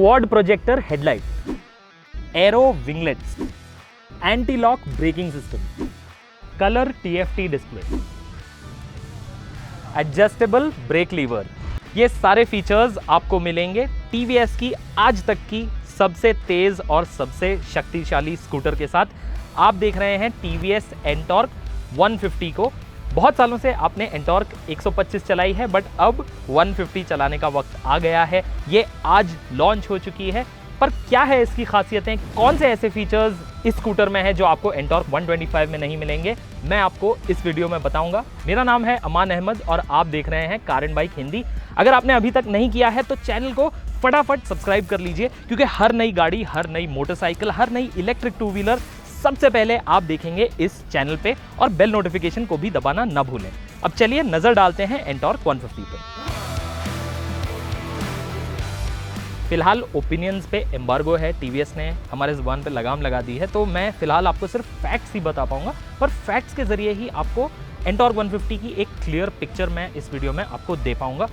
Quad projector headlight, arrow winglets, anti lock braking system, colour TFT display, adjustable brake lever, ये सारे features आपको मिलेंगे TVS की आज तक की सबसे तेज और सबसे शक्तिशाली स्कूटर के साथ। आप देख रहे हैं TVS एंटॉर्क 150 को। बहुत सालों से आपने एंटॉर्क 125 चलाई है, बट अब 150 चलाने का वक्त आ गया है। ये आज लॉन्च हो चुकी है, पर क्या है इसकी खासियतें, कौन से ऐसे फीचर्स इस स्कूटर में है जो आपको एंटॉर्क 125 में नहीं मिलेंगे, मैं आपको इस वीडियो में बताऊंगा। मेरा नाम है अमान अहमद और आप देख रहे हैं कार एंड बाइक हिंदी। अगर आपने अभी तक नहीं किया है तो चैनल को फटाफट सब्सक्राइब कर लीजिए, क्योंकि हर नई गाड़ी, हर नई मोटरसाइकिल, हर नई इलेक्ट्रिक टू व्हीलर सबसे पहले आप देखेंगे इस चैनल पे, और बेल नोटिफिकेशन को भी दबाना ना भूलें। अब चलिए नजर डालते हैं एंटॉर्क 150 पे। फिलहाल ओपिनियंस पे एम्बार्गो है, TVS ने हमारे ज़ुबान पे लगाम लगा दी है, तो मैं फिलहाल आपको सिर्फ फैक्ट्स ही बता पाऊंगा, पर फैक्ट्स के जरिए ही आपको एंटॉर्क 150 की एक क्लियर पिक्चर मैं इस वीडियो में आपको दे पाऊंगा।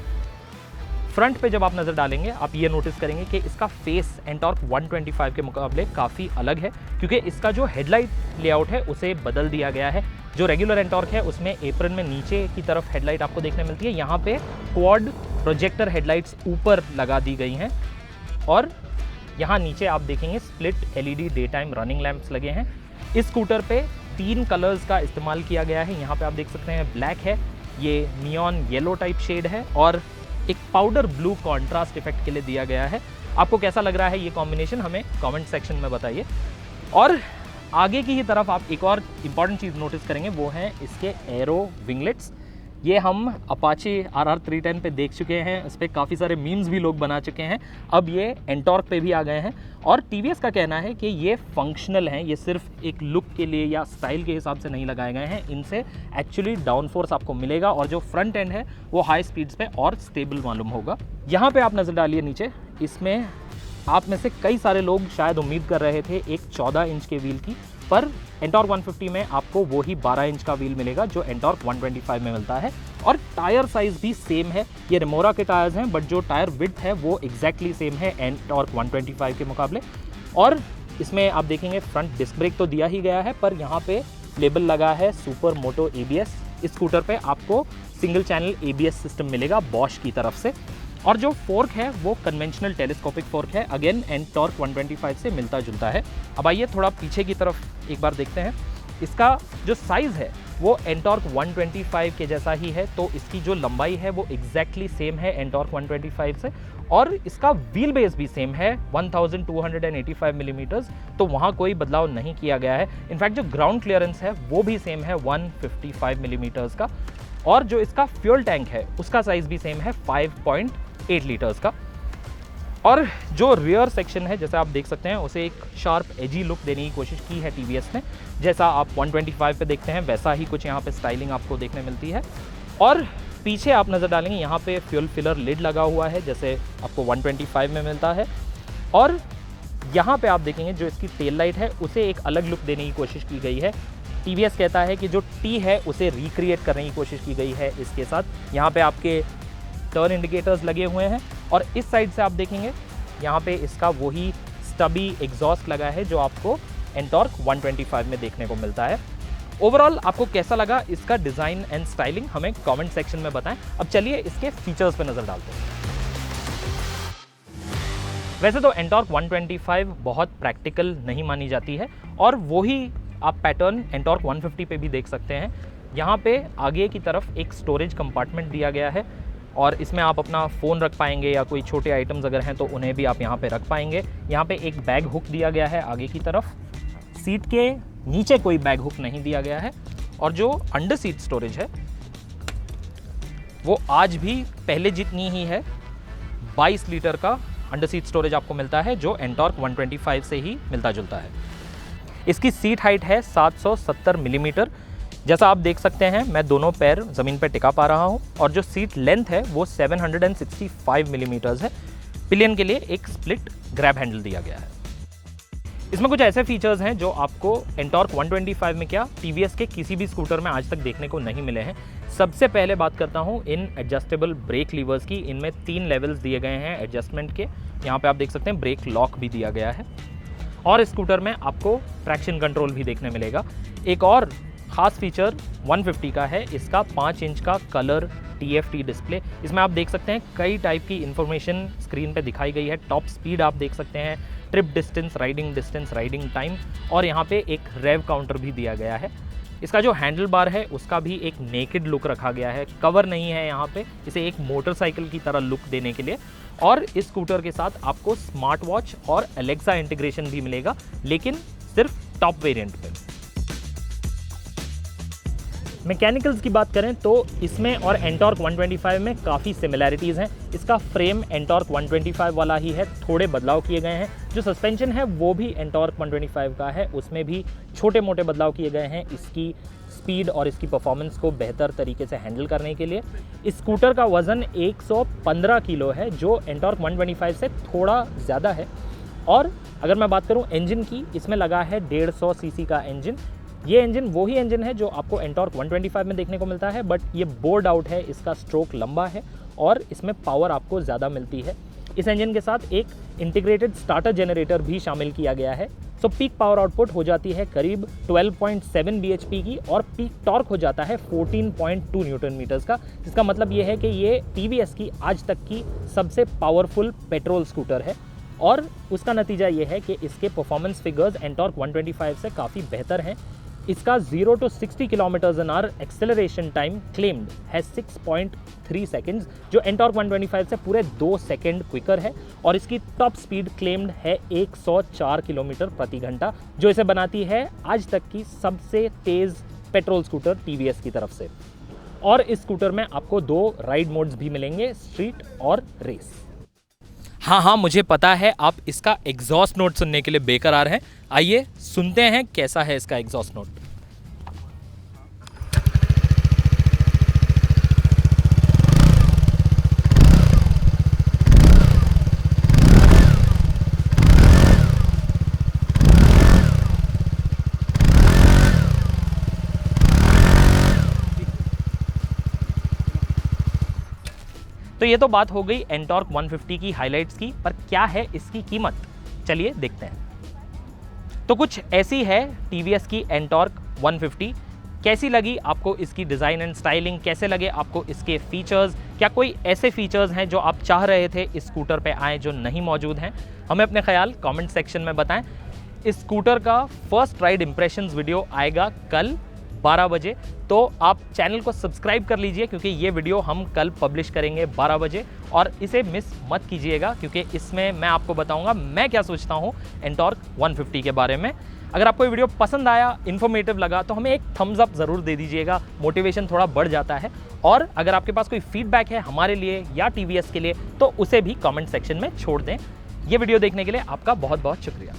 फ्रंट पे जब आप नज़र डालेंगे आप ये नोटिस करेंगे कि इसका फेस एंटॉर्क 125 के मुकाबले काफ़ी अलग है, क्योंकि इसका जो हेडलाइट लेआउट है उसे बदल दिया गया है। जो रेगुलर एंटॉर्क है उसमें एप्रन में नीचे की तरफ हेडलाइट आपको देखने मिलती है, यहाँ पे क्वाड प्रोजेक्टर हेडलाइट्स ऊपर लगा दी गई हैं, और यहाँ नीचे आप देखेंगे split LED day time running lamps लगे हैं। इस स्कूटर पे 3 कलर्स का इस्तेमाल किया गया है। यहाँ पे आप देख सकते हैं ब्लैक है, ये नियॉन येलो टाइप शेड है, और एक पाउडर ब्लू कॉन्ट्रास्ट इफेक्ट के लिए दिया गया है। आपको कैसा लग रहा है ये कॉम्बिनेशन, हमें कमेंट सेक्शन में बताइए। और आगे की ही तरफ आप एक और इम्पॉर्टेंट चीज़ नोटिस करेंगे, वो है इसके एरो विंगलेट्स। ये हम अपाचे RR 310 पे देख चुके हैं, इस पर काफ़ी सारे मीम्स भी लोग बना चुके हैं, अब ये एंटॉर्क पे भी आ गए हैं। और TVS का कहना है कि ये फंक्शनल हैं, ये सिर्फ एक लुक के लिए या स्टाइल के हिसाब से नहीं लगाए गए हैं, इनसे एक्चुअली डाउन फोर्स आपको मिलेगा, और जो फ्रंट एंड है वो हाई स्पीड्स पे और स्टेबल मालूम होगा। यहाँ पे आप नज़र डालिए नीचे, इसमें आप में से कई सारे लोग शायद उम्मीद कर रहे थे एक 14 इंच के व्हील की, पर एंटॉर्क 150 में आपको वही 12 इंच का व्हील मिलेगा जो एंटॉर्क 125 में मिलता है। और टायर साइज भी सेम है, ये रिमोरा के टायर्स हैं, बट जो टायर विड्थ है वो एग्जैक्टली सेम है एंटॉर्क 125 के मुकाबले। और इसमें आप देखेंगे फ्रंट डिस्क ब्रेक तो दिया ही गया है, पर यहाँ पे लेबल लगा है सुपर मोटो ABS। इस स्कूटर पे आपको सिंगल चैनल ABS सिस्टम मिलेगा बॉश की तरफ से, और जो फोर्क है वो कन्वेंशनल टेलीस्कोपिक फोर्क है, अगेन एंटॉर्क 125 से मिलता जुलता है। अब आइए थोड़ा पीछे की तरफ एक बार देखते हैं। इसका जो साइज़ है वो एंटॉर्क 125 के जैसा ही है, तो इसकी जो लंबाई है वो एग्जैक्टली सेम है एंटॉर्क 125 से, और इसका व्हील बेस भी सेम है 1285 मिलीमीटर्स, तो वहाँ कोई बदलाव नहीं किया गया है। इनफैक्ट जो ग्राउंड क्लियरेंस है वो भी सेम है 155 मिलीमीटर्स का, और जो इसका फ्यूल टैंक है उसका साइज़ भी सेम है 5.8 लीटर्स का। और जो रियर सेक्शन है जैसे आप देख सकते हैं उसे एक शार्प एजी लुक देने की कोशिश की है TVS ने, जैसा आप 125 पे देखते हैं वैसा ही कुछ यहाँ पे स्टाइलिंग आपको देखने मिलती है। और पीछे आप नज़र डालेंगे यहाँ पे फ्यूल फिलर लिड लगा हुआ है जैसे आपको 125 में मिलता है, और यहाँ पे आप देखेंगे जो इसकी टेल लाइट है उसे एक अलग लुक देने की कोशिश की गई है। TVS कहता है कि जो T है उसे रिक्रिएट करने की कोशिश की गई है इसके साथ। यहाँ पे आपके टर्न इंडिकेटर्स लगे हुए हैं, और इस साइड से आप देखेंगे यहाँ पे इसका वही स्टबी एग्जॉस्ट लगा है जो आपको एंटॉर्क 125 में देखने को मिलता है। ओवरऑल आपको कैसा लगा इसका डिज़ाइन एंड स्टाइलिंग, हमें कमेंट सेक्शन में बताएं। अब चलिए इसके फीचर्स पे नज़र डालते हैं। वैसे तो एंटॉर्क 125 बहुत प्रैक्टिकल नहीं मानी जाती है, और वही आप पैटर्न एंटॉर्क 150 पे भी देख सकते हैं। यहाँ पे आगे की तरफ एक स्टोरेज कंपार्टमेंट दिया गया है, और इसमें आप अपना फ़ोन रख पाएंगे या कोई छोटे आइटम्स अगर हैं तो उन्हें भी आप यहाँ पे रख पाएंगे। यहाँ पे एक बैग हुक दिया गया है आगे की तरफ, सीट के नीचे कोई बैग हुक नहीं दिया गया है, और जो अंडर सीट स्टोरेज है वो आज भी पहले जितनी ही है, 22 लीटर का अंडर सीट स्टोरेज आपको मिलता है जो एंटॉर्क 125 से ही मिलता जुलता है। इसकी सीट हाइट है 770 मिलीमीटर, जैसा आप देख सकते हैं मैं दोनों पैर ज़मीन पर टिका पा रहा हूं, और जो सीट लेंथ है वो 765 मिलीमीटर्स है। पिलियन के लिए एक स्प्लिट ग्रैब हैंडल दिया गया है। इसमें कुछ ऐसे फीचर्स हैं जो आपको एंटॉर्क 125 में क्या TVS के किसी भी स्कूटर में आज तक देखने को नहीं मिले हैं। सबसे पहले बात करता हूं इन एडजस्टेबल ब्रेक लीवर्स की। इनमें 3 लेवल्स दिए गए हैं एडजस्टमेंट के, यहाँ पे आप देख सकते हैं ब्रेक लॉक भी दिया गया है और स्कूटर में आपको ट्रैक्शन कंट्रोल भी देखने मिलेगा। एक और ख़ास फीचर 150 का है इसका 5 इंच का कलर TFT डिस्प्ले। इसमें आप देख सकते हैं कई टाइप की इंफॉर्मेशन स्क्रीन पे दिखाई गई है। टॉप स्पीड आप देख सकते हैं, ट्रिप डिस्टेंस, राइडिंग टाइम और यहाँ पे एक रेव काउंटर भी दिया गया है। इसका जो हैंडल बार है उसका भी एक नेकेड लुक रखा गया है, कवर नहीं है यहाँ पे, इसे एक मोटरसाइकिल की तरह लुक देने के लिए। और इस स्कूटर के साथ आपको स्मार्ट वॉच और एलेक्सा इंटीग्रेशन भी मिलेगा, लेकिन सिर्फ टॉप वेरिएंट पे। मैकेनिकल्स की बात करें तो इसमें और एंटॉर्क 125 में काफ़ी सिमिलैरिटीज़ हैं। इसका फ्रेम एंटॉर्क 125 वाला ही है, थोड़े बदलाव किए गए हैं। जो सस्पेंशन है वो भी एंटॉर्क 125 का है, उसमें भी छोटे मोटे बदलाव किए गए हैं इसकी स्पीड और इसकी परफॉर्मेंस को बेहतर तरीके से हैंडल करने के लिए। इस स्कूटर का वज़न 115 किलो है, जो एंटॉर्क 125 से थोड़ा ज़्यादा है। और अगर मैं बात करूं इंजन की, इसमें लगा है 150 सीसी का इंजन। ये इंजन वही इंजन है जो आपको एंटॉर्क 125 में देखने को मिलता है, बट ये बोर्ड आउट है, इसका स्ट्रोक लंबा है और इसमें पावर आपको ज़्यादा मिलती है। इस इंजन के साथ एक इंटीग्रेटेड स्टार्टर जनरेटर भी शामिल किया गया है। सो पीक पावर आउटपुट हो जाती है करीब 12.7 bhp की और पीक टॉर्क हो जाता है 14.2 न्यूटन मीटर्स का, जिसका मतलब ये है कि ये TVS की आज तक की सबसे पावरफुल पेट्रोल स्कूटर है। और उसका नतीजा ये है कि इसके परफॉर्मेंस फिगर्स एंटॉर्क 125 से काफ़ी बेहतर हैं। इसका 0 to 60 km/h acceleration time claimed है 6.3 सेकेंड्स, जो एंटॉर्क 125 से पूरे 2 सेकेंड क्विकर है। और इसकी टॉप स्पीड क्लेम्ड है 104 किलोमीटर प्रति घंटा, जो इसे बनाती है आज तक की सबसे तेज़ पेट्रोल स्कूटर TVS की तरफ से। और इस स्कूटर में आपको 2 राइड मोड्स भी मिलेंगे, स्ट्रीट और रेस। हाँ, मुझे पता है आप इसका एग्जॉस्ट नोट सुनने के लिए बेकरार हैं। आइए सुनते हैं कैसा है इसका एग्जॉस्ट नोट। तो ये तो बात हो गई एंटॉर्क 150 की हाइलाइट्स की, पर क्या है इसकी कीमत, चलिए देखते हैं। तो कुछ ऐसी है TVS की एंटॉर्क 150। कैसी लगी आपको इसकी डिज़ाइन एंड स्टाइलिंग, कैसे लगे आपको इसके फीचर्स, क्या कोई ऐसे फीचर्स हैं जो आप चाह रहे थे इस स्कूटर पे आए जो नहीं मौजूद हैं? हमें अपने ख्याल कमेंट सेक्शन में बताएं। इस स्कूटर का फर्स्ट राइड इंप्रेशंस वीडियो आएगा कल 12 बजे, तो आप चैनल को सब्सक्राइब कर लीजिए क्योंकि ये वीडियो हम कल पब्लिश करेंगे 12 बजे। और इसे मिस मत कीजिएगा क्योंकि इसमें मैं आपको बताऊंगा मैं क्या सोचता हूँ एंटॉर्क 150 के बारे में। अगर आपको ये वीडियो पसंद आया, इन्फॉर्मेटिव लगा, तो हमें एक थम्स अप ज़रूर दे दीजिएगा, मोटिवेशन थोड़ा बढ़ जाता है। और अगर आपके पास कोई फीडबैक है हमारे लिए या TVS के लिए, तो उसे भी कमेंट सेक्शन में छोड़ दें। ये वीडियो देखने के लिए आपका बहुत बहुत शुक्रिया।